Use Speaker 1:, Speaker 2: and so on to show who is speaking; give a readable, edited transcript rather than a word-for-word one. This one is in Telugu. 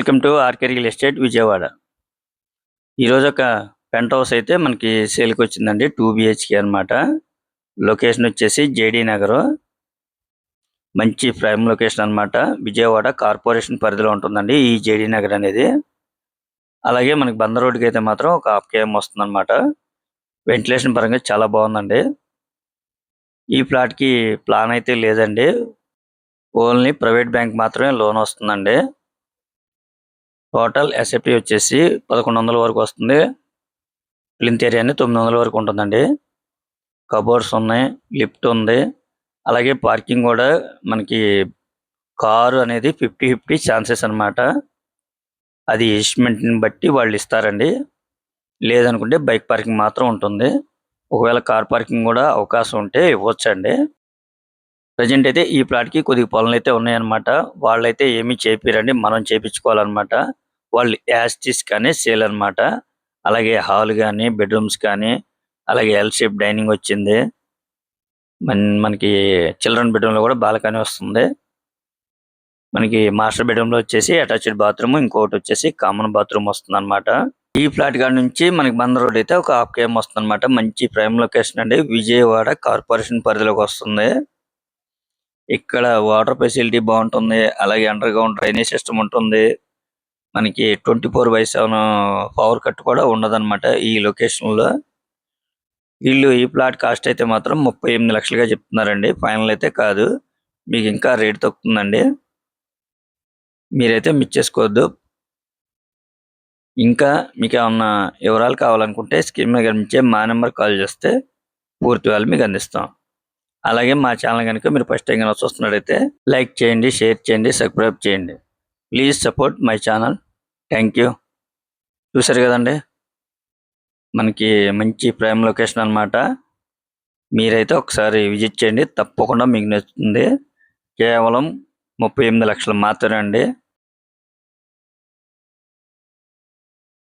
Speaker 1: Welcome to RK real estate Vijayawada. ఈరోజు ఒక పెంట్ హౌస్ అయితే మనకి సేల్కి వచ్చిందండి. 2 బిహెచ్కే అనమాట. లొకేషన్ వచ్చేసి జేడీ నగర్. మంచి ప్రైమ్ లొకేషన్ అనమాట. విజయవాడ కార్పొరేషన్ పరిధిలో ఉంటుందండి ఈ జేడీ నగర్ అనేది. అలాగే మనకి బంద రోడ్డుకి అయితే మాత్రం ఒక హాఫ్ కేఎం వస్తుంది అనమాట. వెంటిలేషన్ పరంగా చాలా బాగుందండి. ఈ ప్లాట్కి ప్లాన్ అయితే లేదండి. ఓన్లీ ప్రైవేట్ బ్యాంక్ మాత్రమే లోన్ వస్తుందండి. టోటల్ ఎస్ఎఫ్టీ వచ్చేసి 1100 వరకు వస్తుంది. ప్లింత్ ఏరియా 900 వరకు ఉంటుందండి. కబోర్డ్స్ ఉన్నాయి, లిఫ్ట్ ఉంది. అలాగే పార్కింగ్ కూడా మనకి కారు అనేది 50-50 ఛాన్సెస్ అనమాట. అది ఎస్టిమేట్ని బట్టి వాళ్ళు ఇస్తారండి. లేదనుకుంటే బైక్ పార్కింగ్ మాత్రం ఉంటుంది. ఒకవేళ కార్ పార్కింగ్ కూడా అవకాశం ఉంటే ఇవ్వచ్చండి. ప్రజెంట్ అయితే ఈ ప్లాట్కి కొద్దిగా పనులు అయితే ఉన్నాయన్నమాట. వాళ్ళైతే ఏమీ చేపిరండి, మనం చేపించుకోవాలన్నమాట. వాళ్ళు యాస్టిస్ కానీ సేల్ అనమాట. అలాగే హాల్ కానీ, బెడ్రూమ్స్ కానీ, అలాగే ఎల్ షేప్ డైనింగ్ వచ్చింది. మనకి చిల్డ్రన్ బెడ్రూమ్ లో కూడా బాల్కనీ వస్తుంది. మనకి మాస్టర్ బెడ్రూమ్ లో వచ్చేసి అటాచ్డ్ బాత్రూమ్, ఇంకోటి వచ్చేసి కామన్ బాత్రూమ్ వస్తుంది అనమాట. ఈ ఫ్లాట్ కాడ నుంచి మనకి బంద రోడ్ అయితే ఒక హాఫ్ కేఎం వస్తుంది అనమాట. మంచి ప్రైమ్ లొకేషన్ అండి. విజయవాడ కార్పొరేషన్ పరిధిలోకి వస్తుంది. ఇక్కడ వాటర్ ఫెసిలిటీ బాగుంటుంది. అలాగే అండర్ గ్రౌండ్ డ్రైనేజ్ సిస్టమ్ ఉంటుంది. మనకి 24/7 పవర్ కట్ కూడా ఉండదన్నమాట ఈ లొకేషన్ లో. వీళ్ళు ఈ ప్లాట్ కాస్ట్ అయితే మాత్రం 38 లక్షలుగా చెప్తున్నారండి. ఫైనల్ అయితే కాదు, మీకు ఇంకా రేట్ తగ్గుతుందండి. మీరైతే మిస్ చేసుకోవద్దు. ఇంకా మీకు ఏమన్నా వివరాలు కావాలనుకుంటే స్క్రీన్ మీద కనిపించే మా నెంబర్ కాల్ చేస్తే పూర్తి వాళ్ళు మీకు అందిస్తాం. అలాగే మా ఛానల్ కనుక మీరు ఫస్ట్ టైం కనుక చూస్తున్నట్టయితే లైక్ చేయండి, షేర్ చేయండి, సబ్స్క్రైబ్ చేయండి. Please support my channel. Thank you. చూసారు కదండి, మనకి మంచి ప్రైమ్ లొకేషన్ అనమాట. మీరైతే ఒకసారి విజిట్ చేయండి, తప్పకుండా మీకు నచ్చుతుంది. కేవలం 38 లక్షలు మాత్రమే అండి.